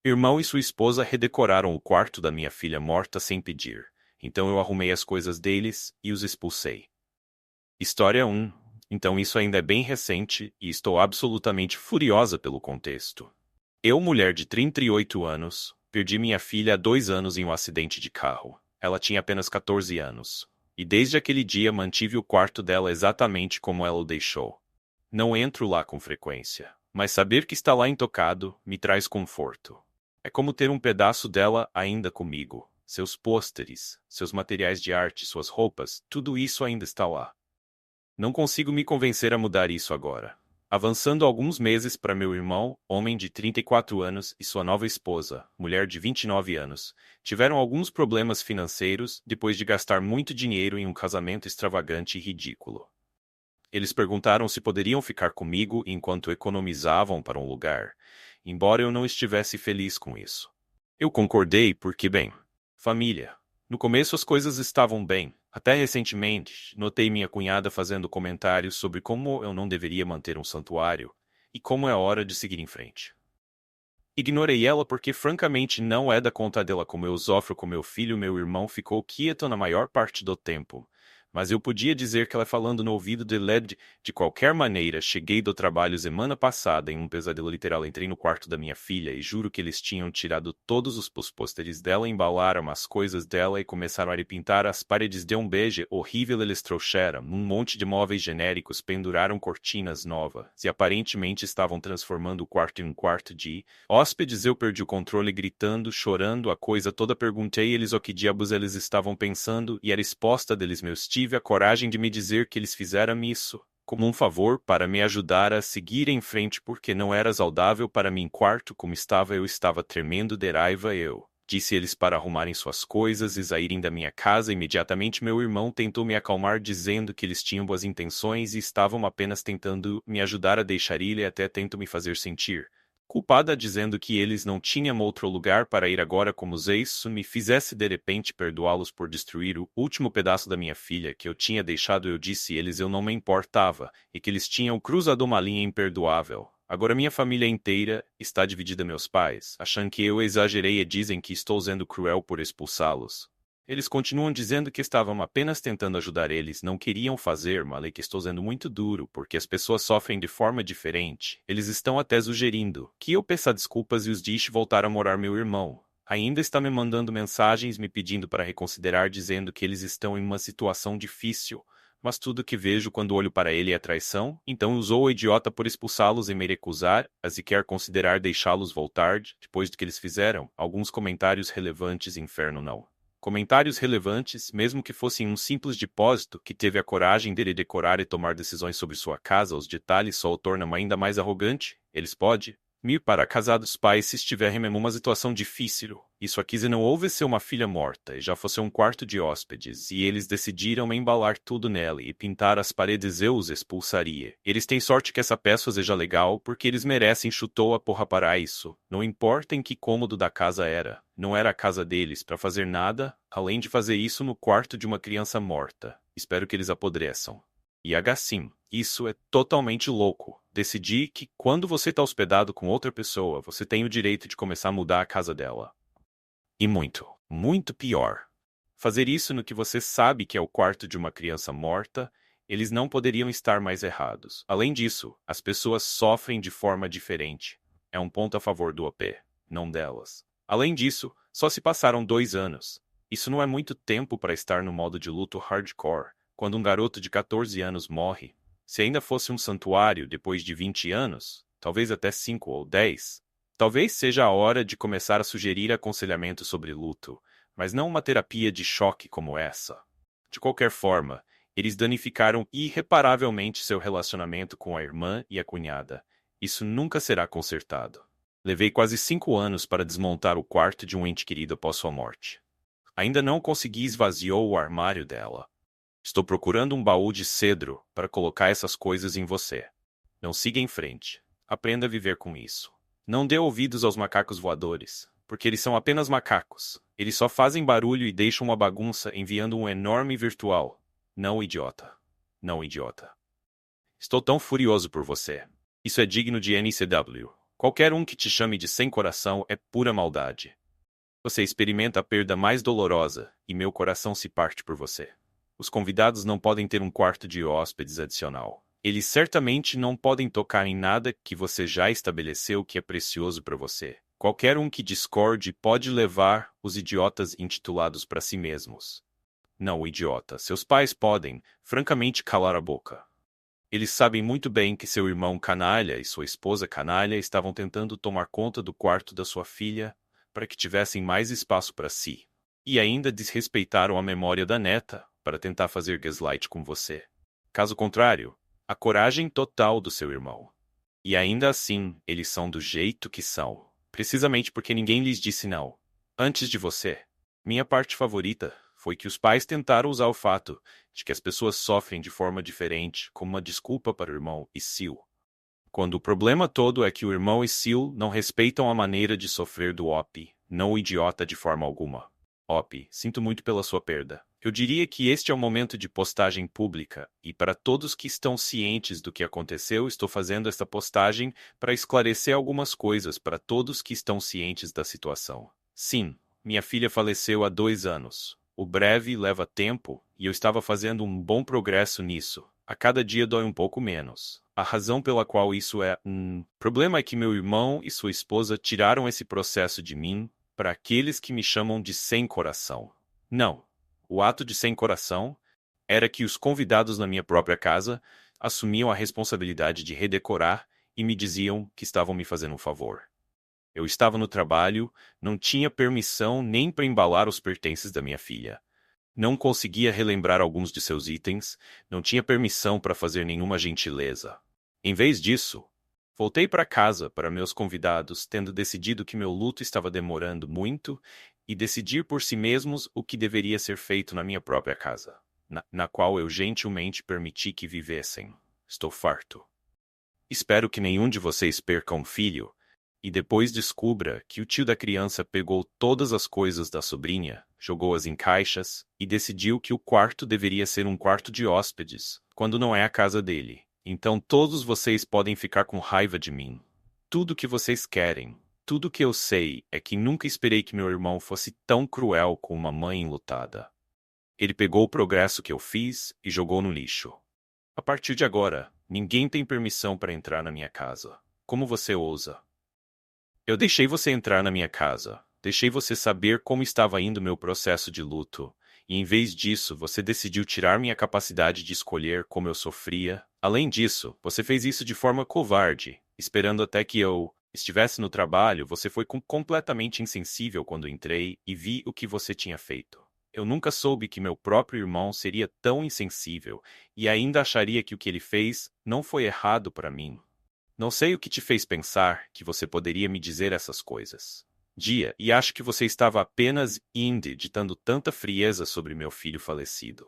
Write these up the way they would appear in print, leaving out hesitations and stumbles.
Irmão e sua esposa redecoraram o quarto da minha filha morta sem pedir. Então eu arrumei as coisas deles e os expulsei. História 1. Então isso ainda é bem recente e estou absolutamente furiosa pelo contexto. Eu, mulher de 38 anos, perdi minha filha há 2 anos em um acidente de carro. Ela tinha apenas 14 anos. E desde aquele dia mantive o quarto dela exatamente como ela o deixou. Não entro lá com frequência, mas saber que está lá intocado me traz conforto. É como ter um pedaço dela ainda comigo. Seus pôsteres, seus materiais de arte, suas roupas, tudo isso ainda está lá. Não consigo me convencer a mudar isso agora. Avançando alguns meses para meu irmão, homem de 34 anos, e sua nova esposa, mulher de 29 anos, tiveram alguns problemas financeiros depois de gastar muito dinheiro em um casamento extravagante e ridículo. Eles perguntaram se poderiam ficar comigo enquanto economizavam para um lugar, embora eu não estivesse feliz com isso. Eu concordei porque, bem, família. No começo as coisas estavam bem. Até recentemente, notei minha cunhada fazendo comentários sobre como eu não deveria manter um santuário e como é hora de seguir em frente. Ignorei ela porque francamente não é da conta dela como eu sofro com meu filho. Meu irmão ficou quieto na maior parte do tempo. Mas eu podia dizer que ela falando no ouvido de Led. De qualquer maneira, cheguei do trabalho semana passada em um pesadelo literal. Entrei no quarto da minha filha e juro que eles tinham tirado todos os pôsteres dela, embalaram as coisas dela e começaram a repintar as paredes de um bege horrível. Eles trouxeram um monte de móveis genéricos, penduraram cortinas novas e aparentemente estavam transformando o quarto em um quarto de hóspedes. Eu perdi o controle gritando, chorando, a coisa toda. Perguntei eles o que diabos eles estavam pensando e a resposta deles meus tive a coragem de me dizer que eles fizeram isso como um favor para me ajudar a seguir em frente porque não era saudável para mim quarto como estava. Eu estava tremendo de raiva. Eu disse eles para arrumarem suas coisas e saírem da minha casa imediatamente. Meu irmão tentou me acalmar dizendo que eles tinham boas intenções e estavam apenas tentando me ajudar a deixar ir e até tentou me fazer sentir culpada dizendo que eles não tinham outro lugar para ir agora como se isso me fizesse de repente perdoá-los por destruir o último pedaço da minha filha que eu tinha deixado. Eu disse eles eu não me importava e que eles tinham cruzado uma linha imperdoável. Agora minha família inteira está dividida. Meus pais acham que eu exagerei e dizem que estou sendo cruel por expulsá-los. Eles continuam dizendo que estavam apenas tentando ajudar. Eles não queriam fazer mal e que estou sendo muito duro porque as pessoas sofrem de forma diferente. Eles estão até sugerindo que eu peça desculpas e os deixe voltar a morar. Meu irmão ainda está me mandando mensagens me pedindo para reconsiderar, dizendo que eles estão em uma situação difícil. Mas tudo que vejo quando olho para ele é traição, então usou o idiota por expulsá-los e me recusar, a sequer considerar deixá-los voltar, depois do que eles fizeram. Alguns comentários relevantes. Inferno não. Comentários relevantes, mesmo que fossem um simples depósito que teve a coragem de decorar e tomar decisões sobre sua casa. Os detalhes só o tornam ainda mais arrogante. Eles podem ir para a casa dos pais se estiverem em uma situação difícil. Isso aqui se não houvesse uma filha morta e já fosse um quarto de hóspedes e eles decidiram embalar tudo nela e pintar as paredes, eu os expulsaria. Eles têm sorte que essa peça seja legal porque eles merecem. Chutou a porra para isso. Não importa em que cômodo da casa era. Não era a casa deles para fazer nada, além de fazer isso no quarto de uma criança morta. Espero que eles apodreçam. E sim, isso é totalmente louco. Decidi que quando você está hospedado com outra pessoa, você tem o direito de começar a mudar a casa dela. E muito, muito pior. Fazer isso no que você sabe que é o quarto de uma criança morta, eles não poderiam estar mais errados. Além disso, as pessoas sofrem de forma diferente. É um ponto a favor do OP, não delas. Além disso, só se passaram 2 anos. Isso não é muito tempo para estar no modo de luto hardcore, quando um garoto de 14 anos morre. Se ainda fosse um santuário depois de 20 anos, talvez até 5 ou 10, talvez seja a hora de começar a sugerir aconselhamento sobre luto, mas não uma terapia de choque como essa. De qualquer forma, eles danificaram irreparavelmente seu relacionamento com a irmã e a cunhada. Isso nunca será consertado. Levei quase 5 anos para desmontar o quarto de um ente querido após sua morte. Ainda não consegui esvaziar o armário dela. Estou procurando um baú de cedro para colocar essas coisas em você. Não siga em frente. Aprenda a viver com isso. Não dê ouvidos aos macacos voadores, porque eles são apenas macacos. Eles só fazem barulho e deixam uma bagunça enviando um enorme virtual. Não, idiota. Não, idiota. Estou tão furioso por você. Isso é digno de NCW. Qualquer um que te chame de sem coração é pura maldade. Você experimenta a perda mais dolorosa, e meu coração se parte por você. Os convidados não podem ter um quarto de hóspedes adicional. Eles certamente não podem tocar em nada que você já estabeleceu que é precioso para você. Qualquer um que discorde pode levar os idiotas intitulados para si mesmos. Não, idiota, seus pais podem, francamente, calar a boca. Eles sabem muito bem que seu irmão canalha e sua esposa canalha estavam tentando tomar conta do quarto da sua filha para que tivessem mais espaço para si. E ainda desrespeitaram a memória da neta para tentar fazer gaslight com você. Caso contrário, a coragem total do seu irmão. E ainda assim, eles são do jeito que são. Precisamente porque ninguém lhes disse não. Antes de você. Minha parte favorita foi que os pais tentaram usar o fato de que as pessoas sofrem de forma diferente como uma desculpa para o irmão e Sil. Quando o problema todo é que o irmão e Sil não respeitam a maneira de sofrer do Op, não o idiota de forma alguma. Op, sinto muito pela sua perda. Eu diria que este é o momento de postagem pública, e para todos que estão cientes do que aconteceu, estou fazendo esta postagem para esclarecer algumas coisas para todos que estão cientes da situação. Sim, minha filha faleceu há 2 anos. O breve leva tempo, e eu estava fazendo um bom progresso nisso. A cada dia dói um pouco menos. A razão pela qual isso é problema é que meu irmão e sua esposa tiraram esse processo de mim para aqueles que me chamam de sem coração. Não. O ato de sem coração era que os convidados na minha própria casa assumiam a responsabilidade de redecorar e me diziam que estavam me fazendo um favor. Eu estava no trabalho, não tinha permissão nem para embalar os pertences da minha filha. Não conseguia relembrar alguns de seus itens, não tinha permissão para fazer nenhuma gentileza. Em vez disso, voltei para casa para meus convidados, tendo decidido que meu luto estava demorando muito e decidir por si mesmos o que deveria ser feito na minha própria casa, na qual eu gentilmente permiti que vivessem. Estou farto. Espero que nenhum de vocês perca um filho, e depois descubra que o tio da criança pegou todas as coisas da sobrinha, jogou-as em caixas e decidiu que o quarto deveria ser um quarto de hóspedes, quando não é a casa dele. Então todos vocês podem ficar com raiva de mim. Tudo que vocês querem. Tudo que eu sei é que nunca esperei que meu irmão fosse tão cruel com uma mãe enlutada. Ele pegou o progresso que eu fiz e jogou no lixo. A partir de agora, ninguém tem permissão para entrar na minha casa. Como você ousa? Eu deixei você entrar na minha casa. Deixei você saber como estava indo meu processo de luto. E em vez disso, você decidiu tirar minha capacidade de escolher como eu sofria. Além disso, você fez isso de forma covarde, esperando até que eu estivesse no trabalho. Você foi completamente insensível quando entrei e vi o que você tinha feito. Eu nunca soube que meu próprio irmão seria tão insensível e ainda acharia que o que ele fez não foi errado para mim. Não sei o que te fez pensar que você poderia me dizer essas coisas. E acho que você estava apenas ditando tanta frieza sobre meu filho falecido.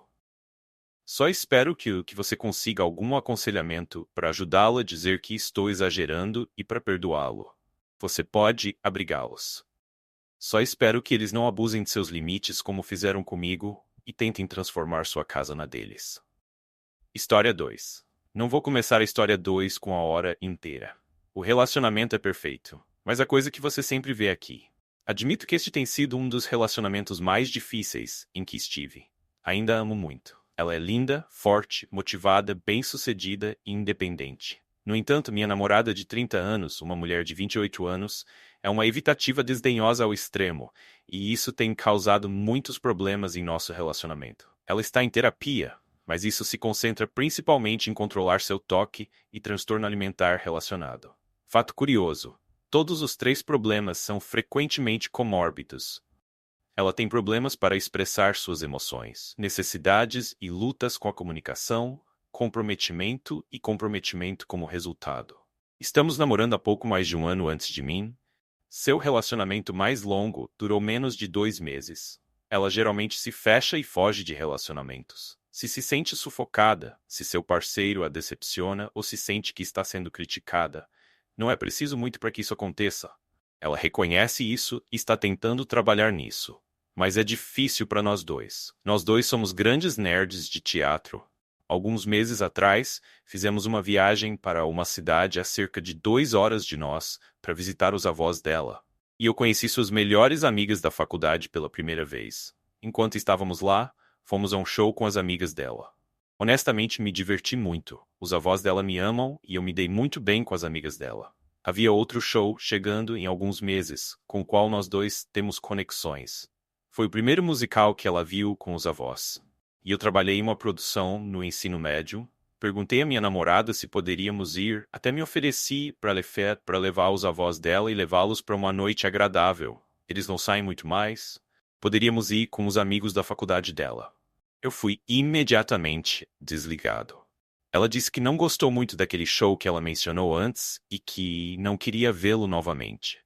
Só espero que você consiga algum aconselhamento para ajudá-lo a dizer que estou exagerando e para perdoá-lo. Você pode abrigá-los. Só espero que eles não abusem de seus limites como fizeram comigo e tentem transformar sua casa na deles. História 2. Não vou começar a história 2 com a hora inteira. O relacionamento é perfeito, mas a coisa que você sempre vê aqui. Admito que este tem sido um dos relacionamentos mais difíceis em que estive. Ainda amo muito. Ela é linda, forte, motivada, bem-sucedida e independente. No entanto, minha namorada de 30 anos, uma mulher de 28 anos, é uma evitativa desdenhosa ao extremo, e isso tem causado muitos problemas em nosso relacionamento. Ela está em terapia, mas isso se concentra principalmente em controlar seu toque e transtorno alimentar relacionado. Fato curioso, todos os 3 problemas são frequentemente comórbidos. Ela tem problemas para expressar suas emoções, necessidades e lutas com a comunicação, comprometimento e comprometimento como resultado. Estamos namorando há pouco mais de 1 ano antes de mim. Seu relacionamento mais longo durou menos de 2 meses. Ela geralmente se fecha e foge de relacionamentos. Se sente sufocada, se seu parceiro a decepciona ou se sente que está sendo criticada, não é preciso muito para que isso aconteça. Ela reconhece isso e está tentando trabalhar nisso. Mas é difícil para nós dois. Nós dois somos grandes nerds de teatro. Alguns meses atrás, fizemos uma viagem para uma cidade a cerca de 2 horas de nós, para visitar os avós dela. E eu conheci suas melhores amigas da faculdade pela primeira vez. Enquanto estávamos lá, fomos a um show com as amigas dela. Honestamente, me diverti muito. Os avós dela me amam e eu me dei muito bem com as amigas dela. Havia outro show chegando em alguns meses, com o qual nós dois temos conexões. Foi o primeiro musical que ela viu com os avós. E eu trabalhei em uma produção no ensino médio. Perguntei à minha namorada se poderíamos ir, até me ofereci para levar os avós dela e levá-los para uma noite agradável. Eles não saem muito mais. Poderíamos ir com os amigos da faculdade dela. Eu fui imediatamente desligado. Ela disse que não gostou muito daquele show que ela mencionou antes e que não queria vê-lo novamente.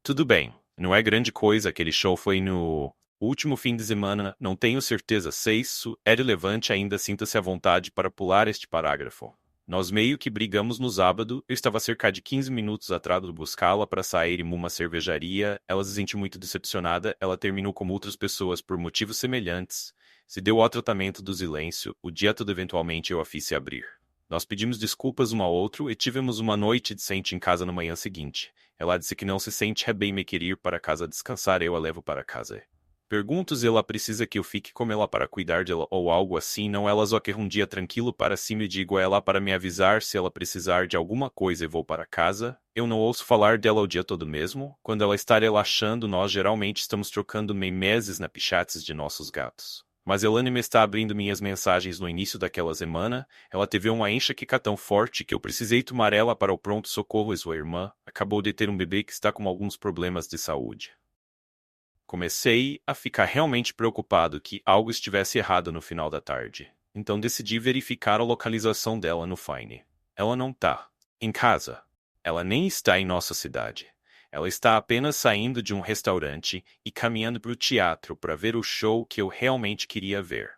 Tudo bem, não é grande coisa, aquele show foi no último fim de semana, não tenho certeza se isso é relevante ainda, sinta-se à vontade para pular este parágrafo. Nós meio que brigamos no sábado, eu estava cerca de 15 minutos atrás de buscá-la para sair em uma cervejaria, ela se sentiu muito decepcionada, ela terminou como outras pessoas por motivos semelhantes, se deu ao tratamento do silêncio, o dia todo eventualmente eu a fiz se abrir. Nós pedimos desculpas um ao outro e tivemos uma noite decente em casa na manhã seguinte. Ela disse que não se sente bem me querer ir para casa descansar, eu a levo para casa. Pergunto se ela precisa que eu fique com ela para cuidar dela ou algo assim, não ela só quer um dia tranquilo para si, me digo a ela para me avisar se ela precisar de alguma coisa e vou para casa. Eu não ouço falar dela o dia todo mesmo. Quando ela está relaxando, nós geralmente estamos trocando memes na pichates de nossos gatos. Mas Elane me está abrindo minhas mensagens no início daquela semana. Ela teve uma enxaqueca tão forte que eu precisei tomar ela para o pronto-socorro e sua irmã acabou de ter um bebê que está com alguns problemas de saúde. Comecei a ficar realmente preocupado que algo estivesse errado no final da tarde. Então decidi verificar a localização dela no Fine. Ela não tá em casa. Ela nem está em nossa cidade. Ela está apenas saindo de um restaurante e caminhando para o teatro para ver o show que eu realmente queria ver.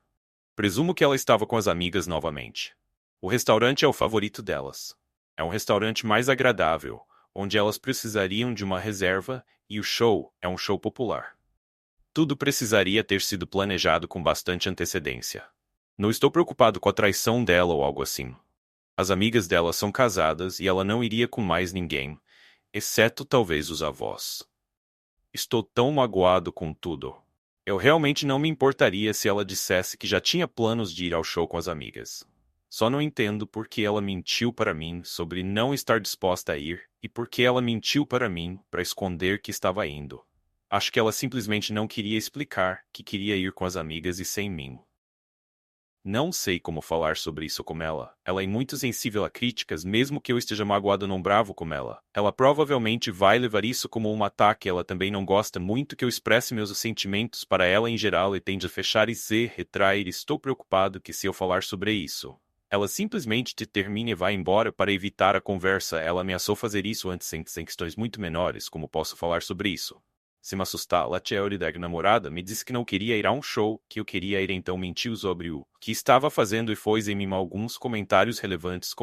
Presumo que ela estava com as amigas novamente. O restaurante é o favorito delas. É um restaurante mais agradável, onde elas precisariam de uma reserva, e o show é um show popular. Tudo precisaria ter sido planejado com bastante antecedência. Não estou preocupado com a traição dela ou algo assim. As amigas dela são casadas e ela não iria com mais ninguém, exceto talvez os avós. Estou tão magoado com tudo. Eu realmente não me importaria se ela dissesse que já tinha planos de ir ao show com as amigas. Só não entendo por que ela mentiu para mim sobre não estar disposta a ir e por que ela mentiu para mim para esconder que estava indo. Acho que ela simplesmente não queria explicar que queria ir com as amigas e sem mim. Não sei como falar sobre isso com ela. Ela é muito sensível a críticas, mesmo que eu esteja magoado ou não bravo com ela. Ela provavelmente vai levar isso como um ataque. Ela também não gosta muito que eu expresse meus sentimentos para ela em geral e tende a fechar e se retrair. Estou preocupado que se eu falar sobre isso, ela simplesmente te termine e vai embora para evitar a conversa. Ela ameaçou fazer isso antes em questões muito menores. Como posso falar sobre isso? Se me assustar, a teoria namorada me disse que não queria ir a um show, que eu queria ir, então mentiu sobre o que estava fazendo e fez em mim alguns comentários relevantes.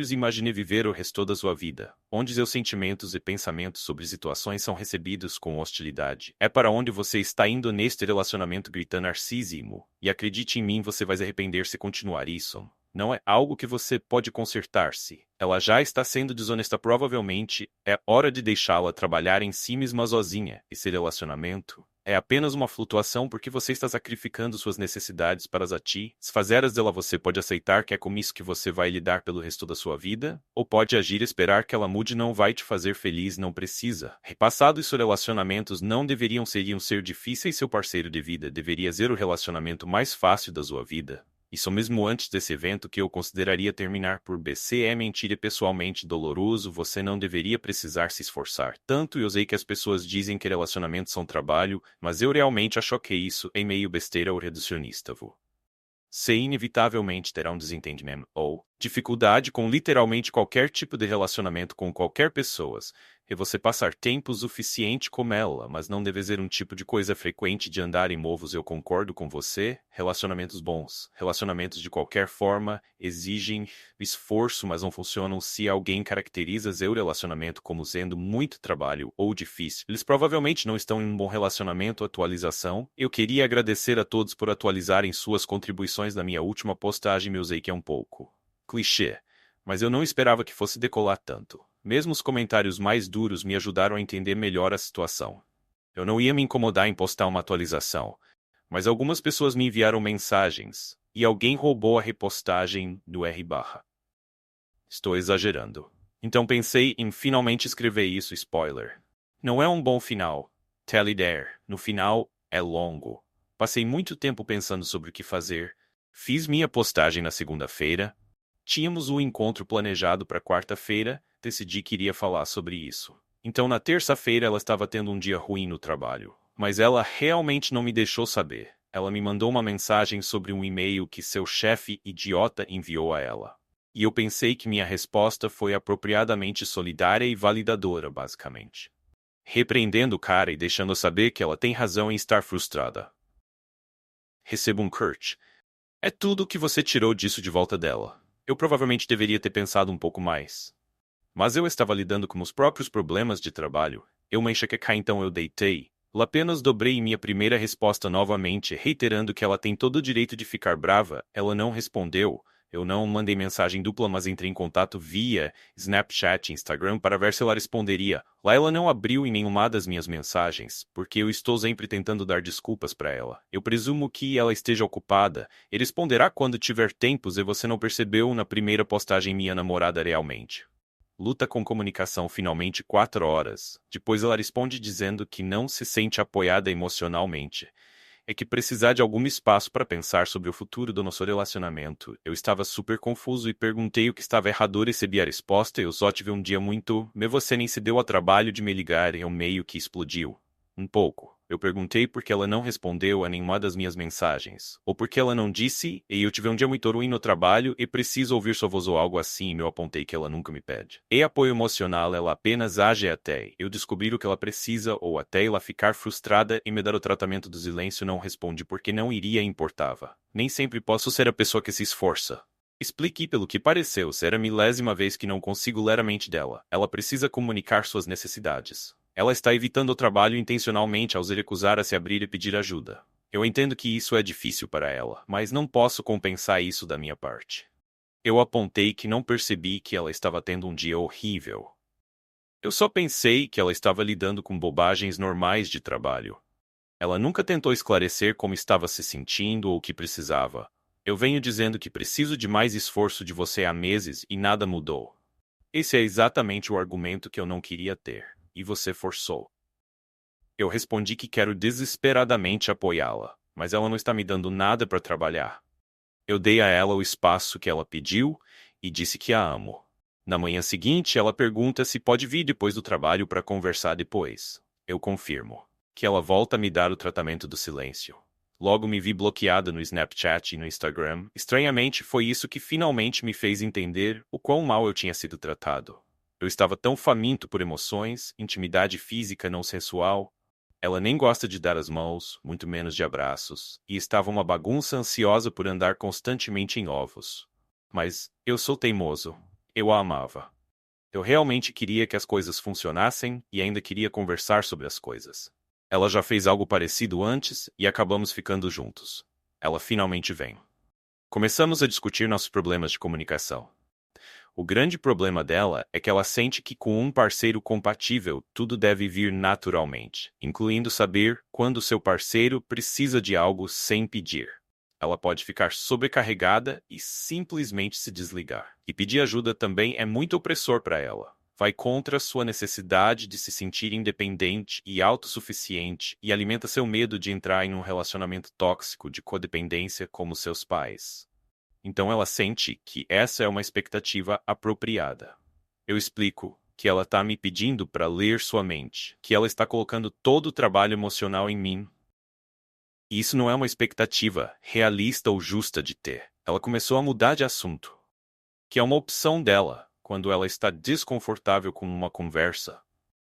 Imagine viver o resto da sua vida, onde seus sentimentos e pensamentos sobre situações são recebidos com hostilidade. É para onde você está indo neste relacionamento, grita narcisismo. E acredite em mim, você vai se arrepender se continuar isso. Não é algo que você pode consertar-se. Ela já está sendo desonesta, provavelmente é hora de deixá-la trabalhar em si mesma sozinha. Esse relacionamento é apenas uma flutuação porque você está sacrificando suas necessidades para a ti. Se fazeras dela, você pode aceitar que é com isso que você vai lidar pelo resto da sua vida, ou pode agir e esperar que ela mude. Não vai te fazer feliz, não precisa. Repassado isso, relacionamentos não deveriam ser difíceis. Seu parceiro de vida deveria ser o relacionamento mais fácil da sua vida. Isso mesmo antes desse evento que eu consideraria terminar por BC é mentira, pessoalmente doloroso. Você não deveria precisar se esforçar tanto. Eu sei que as pessoas dizem que relacionamentos são trabalho, mas eu realmente acho que isso é meio besteira ou reducionista. Você inevitavelmente terá um desentendimento, ou Dificuldade com literalmente qualquer tipo de relacionamento com qualquer pessoa. E você passar tempo suficiente com ela, mas não deve ser um tipo de coisa frequente de andar em movos. Eu concordo com você. Relacionamentos bons, relacionamentos de qualquer forma, exigem esforço, mas não funcionam se alguém caracteriza seu relacionamento como sendo muito trabalho ou difícil. Eles provavelmente não estão em um bom relacionamento. Atualização. Eu queria agradecer a todos por atualizarem suas contribuições na minha última postagem. Eu sei que é um pouco clichê, mas eu não esperava que fosse decolar tanto. Mesmo os comentários mais duros me ajudaram a entender melhor a situação. Eu não ia me incomodar em postar uma atualização, mas algumas pessoas me enviaram mensagens, e alguém roubou a repostagem do R/. Estou exagerando. Então pensei em finalmente escrever isso. Spoiler. Não é um bom final. Tell it there. No final, é longo. Passei muito tempo pensando sobre o que fazer. Fiz minha postagem na segunda-feira. Tínhamos um encontro planejado para quarta-feira, decidi que iria falar sobre isso. Então na terça-feira ela estava tendo um dia ruim no trabalho, mas ela realmente não me deixou saber. Ela me mandou uma mensagem sobre um e-mail que seu chefe idiota enviou a ela. E eu pensei que minha resposta foi apropriadamente solidária e validadora, basicamente. Repreendendo o cara e deixando saber que ela tem razão em estar frustrada. Recebo um Kurt. É tudo o que você tirou disso de volta dela. Eu provavelmente deveria ter pensado um pouco mais. Mas eu estava lidando com os próprios problemas de trabalho. Eu me enxaquecar, então eu deitei. Eu apenas dobrei minha primeira resposta novamente, reiterando que ela tem todo o direito de ficar brava. Ela não respondeu. Eu não mandei mensagem dupla, mas entrei em contato via Snapchat e Instagram para ver se ela responderia. Lá ela não abriu em nenhuma das minhas mensagens, porque eu estou sempre tentando dar desculpas para ela. Eu presumo que ela esteja ocupada. Ele responderá quando tiver tempos e você não percebeu na primeira postagem minha namorada realmente. Luta com comunicação finalmente 4 horas. Depois ela responde dizendo que não se sente apoiada emocionalmente. É que precisar de algum espaço para pensar sobre o futuro do nosso relacionamento. Eu estava super confuso e perguntei o que estava errado. Recebi a resposta. Eu só tive um dia muito. Mas você nem se deu ao trabalho de me ligar. Eu meio que explodiu. Um pouco. Eu perguntei por que ela não respondeu a nenhuma das minhas mensagens. Ou por que ela não disse, e eu tive um dia muito ruim no trabalho e preciso ouvir sua voz ou algo assim. Eu apontei que ela nunca me pede. E apoio emocional, ela apenas age até eu descobrir o que ela precisa ou até ela ficar frustrada e me dar o tratamento do silêncio. Não responde porque não iria importava. Nem sempre posso ser a pessoa que se esforça. Explique pelo que pareceu ser a milésima vez que não consigo ler a mente dela. Ela precisa comunicar suas necessidades. Ela está evitando o trabalho intencionalmente ao se recusar a se abrir e pedir ajuda. Eu entendo que isso é difícil para ela, mas não posso compensar isso da minha parte. Eu apontei que não percebi que ela estava tendo um dia horrível. Eu só pensei que ela estava lidando com bobagens normais de trabalho. Ela nunca tentou esclarecer como estava se sentindo ou o que precisava. Eu venho dizendo que preciso de mais esforço de você há meses e nada mudou. Esse é exatamente o argumento que eu não queria ter, e você forçou. Eu respondi que quero desesperadamente apoiá-la, mas ela não está me dando nada para trabalhar. Eu dei a ela o espaço que ela pediu e disse que a amo. Na manhã seguinte, ela pergunta se pode vir depois do trabalho para conversar depois. Eu confirmo que ela volta a me dar o tratamento do silêncio. Logo me vi bloqueada no Snapchat e no Instagram. Estranhamente, foi isso que finalmente me fez entender o quão mal eu tinha sido tratado. Eu estava tão faminto por emoções, intimidade física não sensual. Ela nem gosta de dar as mãos, muito menos de abraços, e estava uma bagunça ansiosa por andar constantemente em ovos. Mas eu sou teimoso. Eu a amava. Eu realmente queria que as coisas funcionassem e ainda queria conversar sobre as coisas. Ela já fez algo parecido antes e acabamos ficando juntos. Ela finalmente vem. Começamos a discutir nossos problemas de comunicação. O grande problema dela é que ela sente que com um parceiro compatível tudo deve vir naturalmente, incluindo saber quando seu parceiro precisa de algo sem pedir. Ela pode ficar sobrecarregada e simplesmente se desligar. E pedir ajuda também é muito opressor para ela. Vai contra sua necessidade de se sentir independente e autossuficiente e alimenta seu medo de entrar em um relacionamento tóxico de codependência como seus pais. Então ela sente que essa é uma expectativa apropriada. Eu explico que ela está me pedindo para ler sua mente, que ela está colocando todo o trabalho emocional em mim. E isso não é uma expectativa realista ou justa de ter. Ela começou a mudar de assunto. que é uma opção dela, quando ela está desconfortável com uma conversa.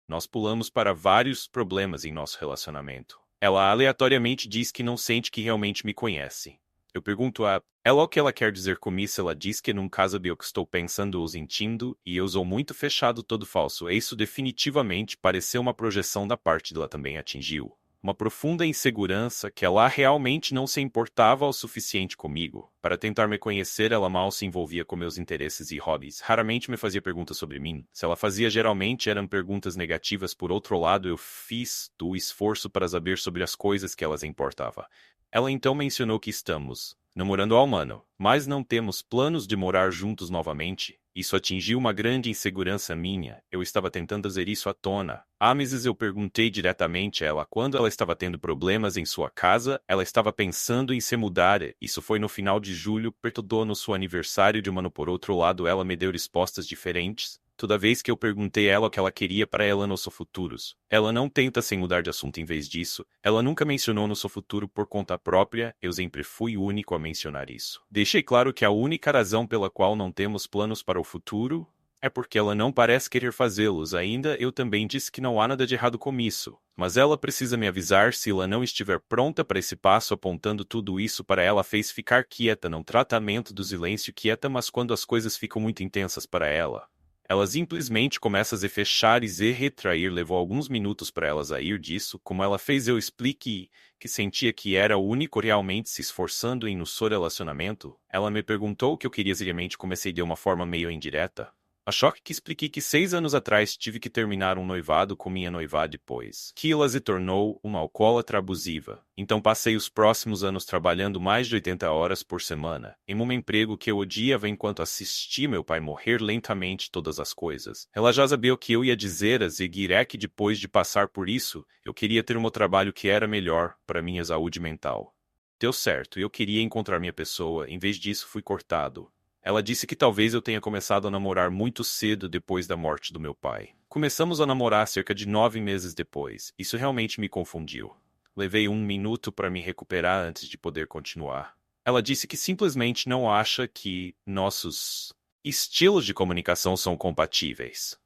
Nós pulamos para vários problemas em nosso relacionamento. Ela aleatoriamente diz que não sente que realmente me conhece. Eu pergunto a ela o que ela quer dizer com isso. Ela diz que nunca sabia o que estou pensando ou sentindo, e eu sou muito fechado, todo falso. Isso definitivamente pareceu uma projeção da parte dela. Também atingiu uma profunda insegurança que ela realmente não se importava o suficiente comigo. Para tentar me conhecer, ela mal se envolvia com meus interesses e hobbies. Raramente me fazia perguntas sobre mim. Se ela fazia, geralmente eram perguntas negativas. Por outro lado, eu fiz do esforço para saber sobre as coisas que elas importava. Ela então mencionou que estamos namorando há um ano, mas não temos planos de morar juntos novamente. Isso atingiu uma grande insegurança minha. Eu estava tentando trazer isso à tona. Há meses eu perguntei diretamente a ela quando ela estava tendo problemas em sua casa. Ela estava pensando em se mudar. Isso foi no final de julho, perto do seu aniversário de um ano. Por outro lado, ela me deu respostas diferentes. Toda vez que eu perguntei a ela o que ela queria para ela nos futuros, ela não tenta se mudar de assunto. Em vez disso, ela nunca mencionou no seu futuro por conta própria. Eu sempre fui o único a mencionar isso. Deixei claro que a única razão pela qual não temos planos para o futuro é porque ela não parece querer fazê-los ainda. Eu também disse que não há nada de errado com isso, mas ela precisa me avisar se ela não estiver pronta para esse passo. Apontando tudo isso para ela fez ficar quieta, não tratamento do silêncio quieta, mas quando as coisas ficam muito intensas para ela, ela simplesmente começa a se fechar e se retrair. Levou alguns minutos para ela sair disso. Como ela fez, eu expliquei que sentia que era o único realmente se esforçando em nosso relacionamento. Ela me perguntou o que eu queria seriamente. Comecei de uma forma meio indireta. Achou que expliquei que 6 anos atrás tive que terminar um noivado com minha noiva depois que ela se tornou uma alcoólatra abusiva. Então passei os próximos anos trabalhando mais de 80 horas por semana, em um emprego que eu odiava enquanto assisti meu pai morrer lentamente. Todas as coisas. Ela já sabia o que eu ia dizer a seguir, é que depois de passar por isso, eu queria ter um trabalho que era melhor para minha saúde mental. Deu certo, eu queria encontrar minha pessoa. Em vez disso, fui cortado. Ela disse que talvez eu tenha começado a namorar muito cedo depois da morte do meu pai. Começamos a namorar cerca de 9 meses depois. Isso realmente me confundiu. Levei 1 minuto para me recuperar antes de poder continuar. Ela disse que simplesmente não acha que nossos estilos de comunicação são compatíveis.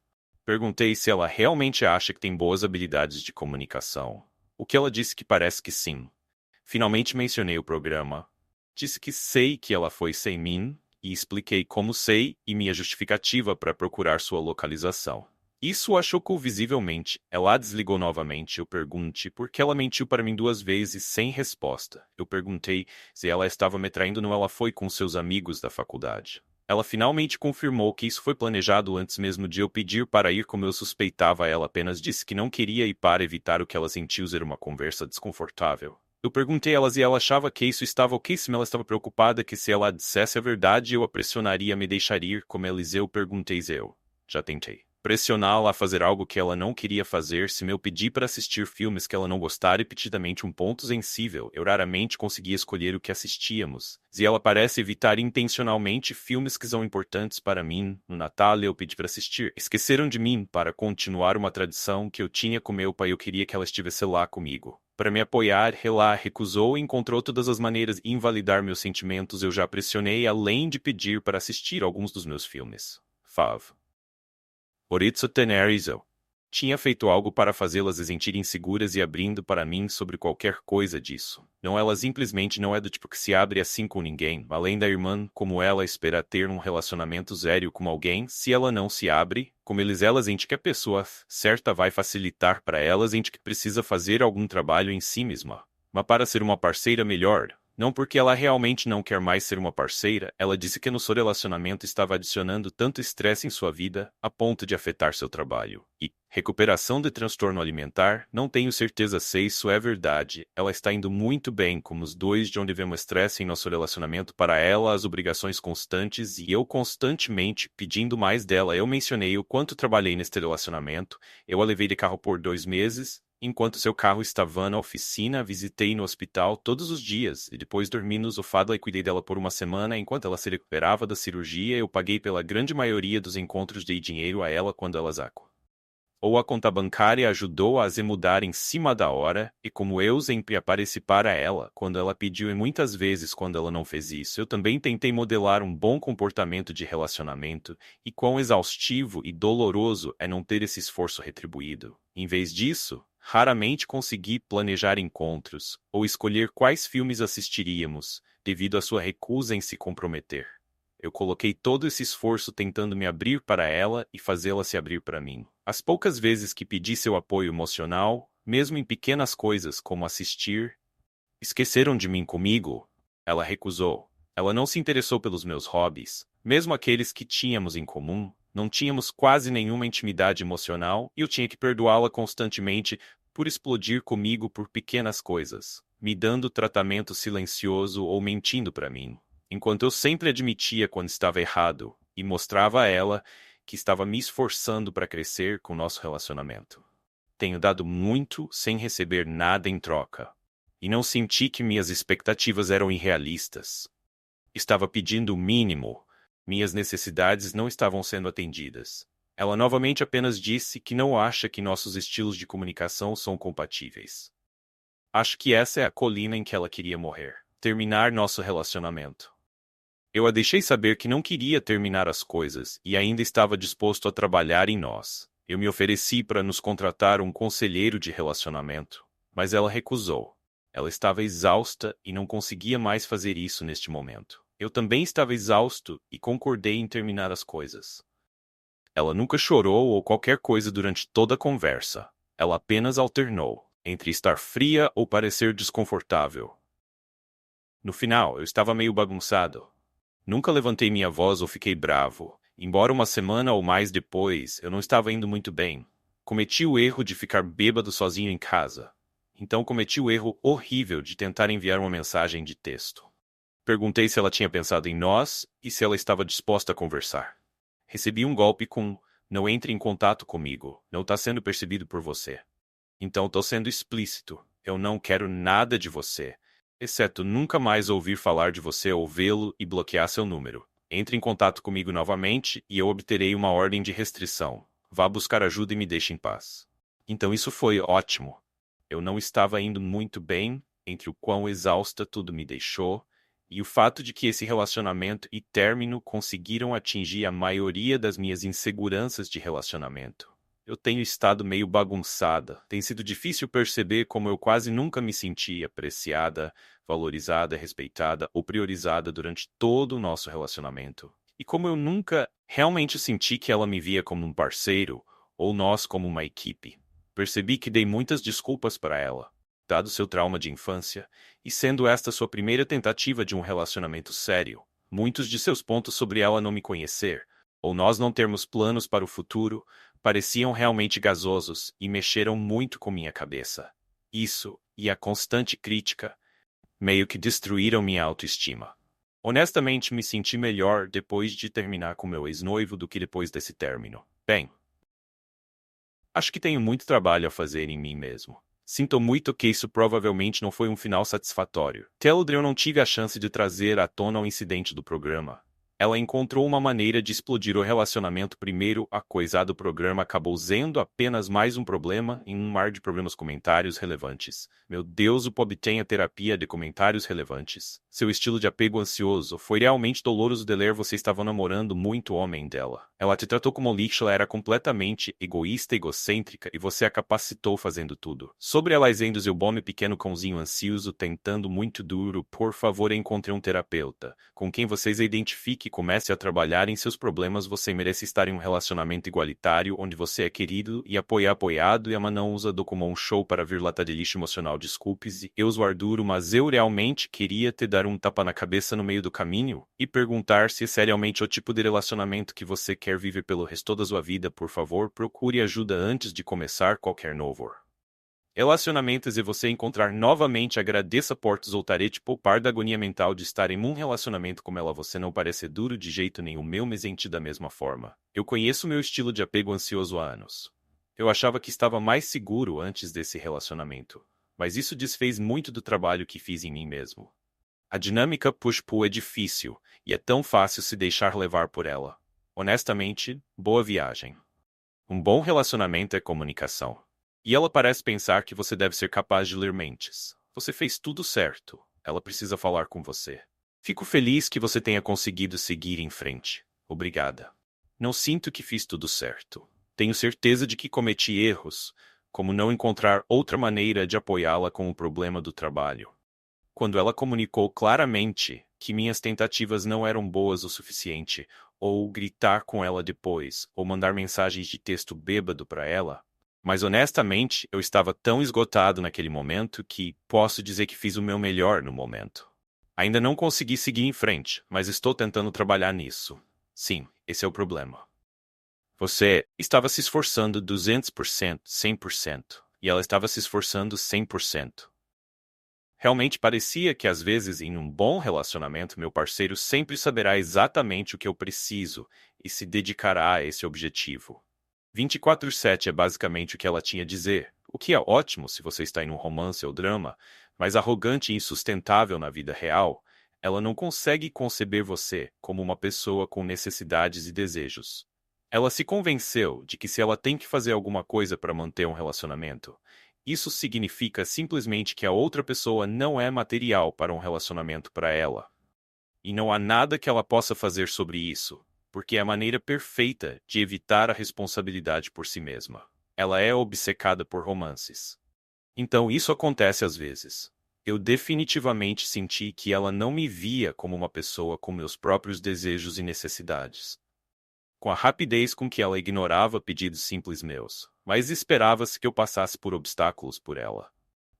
Perguntei se ela realmente acha que tem boas habilidades de comunicação. O que ela disse que parece que sim. Finalmente mencionei o programa. Disse que sei que ela foi sem mim, e expliquei como sei e minha justificativa para procurar sua localização. Isso a chocou visivelmente. Ela desligou novamente. Eu perguntei por que ela mentiu para mim 2 vezes sem resposta. Eu perguntei se ela estava me traindo. Não, ela foi com seus amigos da faculdade. Ela finalmente confirmou que isso foi planejado antes mesmo de eu pedir para ir, como eu suspeitava. Ela apenas disse que não queria ir para evitar o que ela sentiu ser uma conversa desconfortável. Eu perguntei a ela se ela achava que isso estava ok. Se ela estava preocupada que se ela dissesse a verdade eu a pressionaria a me deixar ir. Como Eliseu, perguntei se eu já tentei pressioná-la a fazer algo que ela não queria fazer. Se eu pedi para assistir filmes que ela não gostara repetidamente. Um ponto sensível. Eu raramente conseguia escolher o que assistíamos. Se ela parece evitar intencionalmente filmes que são importantes para mim. No Natal eu pedi para assistir Esqueceram de Mim para continuar uma tradição que eu tinha com meu pai. Eu queria que ela estivesse lá comigo para me apoiar. Ela recusou e encontrou todas as maneiras de invalidar meus sentimentos. Eu já pressionei além de pedir para assistir alguns dos meus filmes. Fav. Por isso eu tinha feito algo para fazê-las se sentirem seguras e abrindo para mim sobre qualquer coisa disso. Não, ela simplesmente não é do tipo que se abre assim com ninguém, além da irmã. Como ela espera ter um relacionamento sério com alguém, se ela não se abre, como elas sente que a pessoa certa vai facilitar para elas, sente que precisa fazer algum trabalho em si mesma. Mas para ser uma parceira melhor, não porque ela realmente não quer mais ser uma parceira. Ela disse que no seu relacionamento estava adicionando tanto estresse em sua vida, a ponto de afetar seu trabalho. E recuperação de transtorno alimentar. Não tenho certeza se isso é verdade. Ela está indo muito bem como os dois, de onde vemos estresse em nosso relacionamento para ela, as obrigações constantes e eu constantemente pedindo mais dela. Eu mencionei o quanto trabalhei neste relacionamento. Eu a levei de carro por 2 meses. Enquanto seu carro estava na oficina, visitei no hospital todos os dias e depois dormi no sofá e cuidei dela por 1 semana enquanto ela se recuperava da cirurgia. Eu paguei pela grande maioria dos encontros, dei dinheiro a ela quando ela sacou Ou a conta bancária ajudou a se mudar em cima da hora, e como eu sempre apareci para ela quando ela pediu e muitas vezes quando ela não fez isso, eu também tentei modelar um bom comportamento de relacionamento, e quão exaustivo e doloroso é não ter esse esforço retribuído. Em vez disso, raramente consegui planejar encontros, ou escolher quais filmes assistiríamos, devido à sua recusa em se comprometer. Eu coloquei todo esse esforço tentando me abrir para ela e fazê-la se abrir para mim. As poucas vezes que pedi seu apoio emocional, mesmo em pequenas coisas como assistir, esqueceram de mim comigo, ela recusou. Ela não se interessou pelos meus hobbies, mesmo aqueles que tínhamos em comum. Não tínhamos quase nenhuma intimidade emocional e eu tinha que perdoá-la constantemente por explodir comigo por pequenas coisas, me dando tratamento silencioso ou mentindo para mim, enquanto eu sempre admitia quando estava errado e mostrava a ela que estava me esforçando para crescer com nosso relacionamento. Tenho dado muito sem receber nada em troca. E não senti que minhas expectativas eram irrealistas. Estava pedindo o mínimo. Minhas necessidades não estavam sendo atendidas. Ela novamente apenas disse que não acha que nossos estilos de comunicação são compatíveis. Acho que essa é a colina em que ela queria morrer. Terminar nosso relacionamento. Eu a deixei saber que não queria terminar as coisas e ainda estava disposto a trabalhar em nós. Eu me ofereci para nos contratar um conselheiro de relacionamento, mas ela recusou. Ela estava exausta e não conseguia mais fazer isso neste momento. Eu também estava exausto e concordei em terminar as coisas. Ela nunca chorou ou qualquer coisa durante toda a conversa. Ela apenas alternou entre estar fria ou parecer desconfortável. No final, eu estava meio bagunçado. Nunca levantei minha voz ou fiquei bravo. Embora uma semana ou mais depois, eu não estava indo muito bem. Cometi o erro de ficar bêbado sozinho em casa. Então cometi o erro horrível de tentar enviar uma mensagem de texto. Perguntei se ela tinha pensado em nós e se ela estava disposta a conversar. Recebi um golpe com: não entre em contato comigo, não está sendo percebido por você. Então estou sendo explícito, eu não quero nada de você, exceto nunca mais ouvir falar de você ou vê-lo e bloquear seu número. Entre em contato comigo novamente e eu obterei uma ordem de restrição. Vá buscar ajuda e me deixe em paz. Então isso foi ótimo. Eu não estava indo muito bem, entre o quão exausta tudo me deixou, e o fato de que esse relacionamento e término conseguiram atingir a maioria das minhas inseguranças de relacionamento. Eu tenho estado meio bagunçada. Tem sido difícil perceber como eu quase nunca me senti apreciada, valorizada, respeitada ou priorizada durante todo o nosso relacionamento. E como eu nunca realmente senti que ela me via como um parceiro, ou nós como uma equipe. Percebi que dei muitas desculpas para ela, dado seu trauma de infância, e sendo esta sua primeira tentativa de um relacionamento sério, muitos de seus pontos sobre ela não me conhecer, ou nós não termos planos para o futuro, pareciam realmente gasosos e mexeram muito com minha cabeça. Isso, e a constante crítica, meio que destruíram minha autoestima. Honestamente, me senti melhor depois de terminar com meu ex-noivo do que depois desse término. Bem, acho que tenho muito trabalho a fazer em mim mesmo. Sinto muito que isso provavelmente não foi um final satisfatório. Teldre, eu não tive a chance de trazer à tona o incidente do programa. Ela encontrou uma maneira de explodir o relacionamento primeiro. A coisa do programa acabou sendo apenas mais um problema em um mar de problemas comentários relevantes. Meu Deus, o Pob tem a terapia de comentários relevantes. Seu estilo de apego ansioso foi realmente doloroso de ler. Você estava namorando muito o homem dela. Ela te tratou como lixo, ela era completamente egoísta, egocêntrica e você a capacitou fazendo tudo. Sobre ela dizendo seu bom pequeno cãozinho ansioso tentando muito duro, por favor encontre um terapeuta, com quem vocês identifiquem e comece a trabalhar em seus problemas. Você merece estar em um relacionamento igualitário, onde você é querido e apoiado e ama não usa do como um show para vir lata de lixo emocional. Desculpe-se, eu sou duro, mas eu realmente queria te dar um tapa na cabeça no meio do caminho e perguntar se esse é realmente o tipo de relacionamento que você quer viver pelo resto da sua vida. Por favor, procure ajuda antes de começar qualquer novo relacionamentos e você encontrar novamente. Agradeça por te poupar da agonia mental de estar em um relacionamento como ela. Você não parece duro de jeito nenhum. Meu me senti da mesma forma. Eu conheço meu estilo de apego ansioso há anos. Eu achava que estava mais seguro antes desse relacionamento, mas isso desfez muito do trabalho que fiz em mim mesmo. A dinâmica push-pull é difícil, e é tão fácil se deixar levar por ela. Honestamente, boa viagem. Um bom relacionamento é comunicação. E ela parece pensar que você deve ser capaz de ler mentes. Você fez tudo certo. Ela precisa falar com você. Fico feliz que você tenha conseguido seguir em frente. Obrigada. Não sinto que fiz tudo certo. Tenho certeza de que cometi erros, como não encontrar outra maneira de apoiá-la com o problema do trabalho. Quando ela comunicou claramente que minhas tentativas não eram boas o suficiente, ou gritar com ela depois, ou mandar mensagens de texto bêbado para ela, mas honestamente eu estava tão esgotado naquele momento que posso dizer que fiz o meu melhor no momento. Ainda não consegui seguir em frente, mas estou tentando trabalhar nisso. Sim, esse é o problema. Você estava se esforçando 200%, 100%, e ela estava se esforçando 100%. Realmente parecia que às vezes em um bom relacionamento meu parceiro sempre saberá exatamente o que eu preciso e se dedicará a esse objetivo. 24/7 é basicamente o que ela tinha a dizer, o que é ótimo se você está em um romance ou drama, mas arrogante e insustentável na vida real, ela não consegue conceber você como uma pessoa com necessidades e desejos. Ela se convenceu de que se ela tem que fazer alguma coisa para manter um relacionamento, isso significa simplesmente que a outra pessoa não é material para um relacionamento para ela. E não há nada que ela possa fazer sobre isso, porque é a maneira perfeita de evitar a responsabilidade por si mesma. Ela é obcecada por romances. Então isso acontece às vezes. Eu definitivamente senti que ela não me via como uma pessoa com meus próprios desejos e necessidades. Com a rapidez com que ela ignorava pedidos simples meus, mas esperava-se que eu passasse por obstáculos por ela.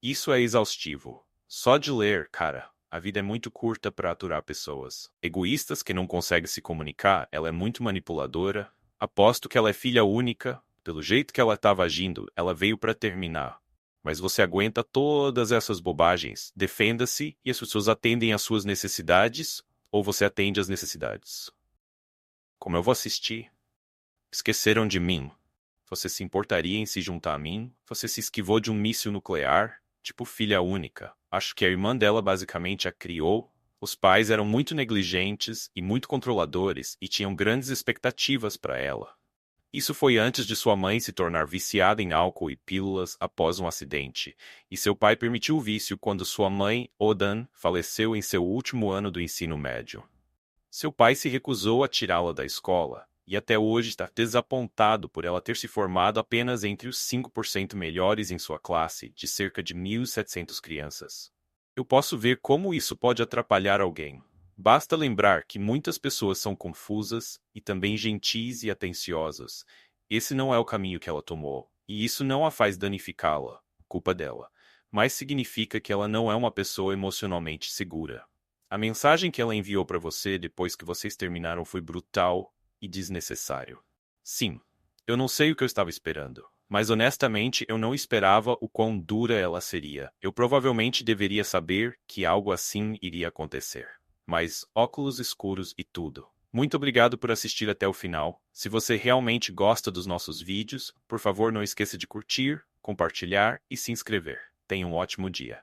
Isso é exaustivo. Só de ler, cara, a vida é muito curta para aturar pessoas egoístas que não conseguem se comunicar, ela é muito manipuladora. Aposto que ela é filha única, pelo jeito que ela estava agindo, ela veio para terminar. Mas você aguenta todas essas bobagens, defenda-se e as pessoas atendem às suas necessidades, ou você atende às necessidades. Como eu vou assistir? Esqueceram de mim. Você se importaria em se juntar a mim? Você se esquivou de um míssil nuclear? Tipo filha única. Acho que a irmã dela basicamente a criou. Os pais eram muito negligentes e muito controladores e tinham grandes expectativas para ela. Isso foi antes de sua mãe se tornar viciada em álcool e pílulas após um acidente, e seu pai permitiu o vício quando sua mãe, Odan, faleceu em seu último ano do ensino médio. Seu pai se recusou a tirá-la da escola, e até hoje está desapontado por ela ter se formado apenas entre os 5% melhores em sua classe, de cerca de 1.700 crianças. Eu posso ver como isso pode atrapalhar alguém. Basta lembrar que muitas pessoas são confusas e também gentis e atenciosas. Esse não é o caminho que ela tomou, e isso não a faz danificá-la, culpa dela, mas significa que ela não é uma pessoa emocionalmente segura. A mensagem que ela enviou para você depois que vocês terminaram foi brutal e desnecessário. Sim, eu não sei o que eu estava esperando, mas honestamente eu não esperava o quão dura ela seria. Eu provavelmente deveria saber que algo assim iria acontecer. Mas óculos escuros e tudo. Muito obrigado por assistir até o final. Se você realmente gosta dos nossos vídeos, por favor não esqueça de curtir, compartilhar e se inscrever. Tenha um ótimo dia.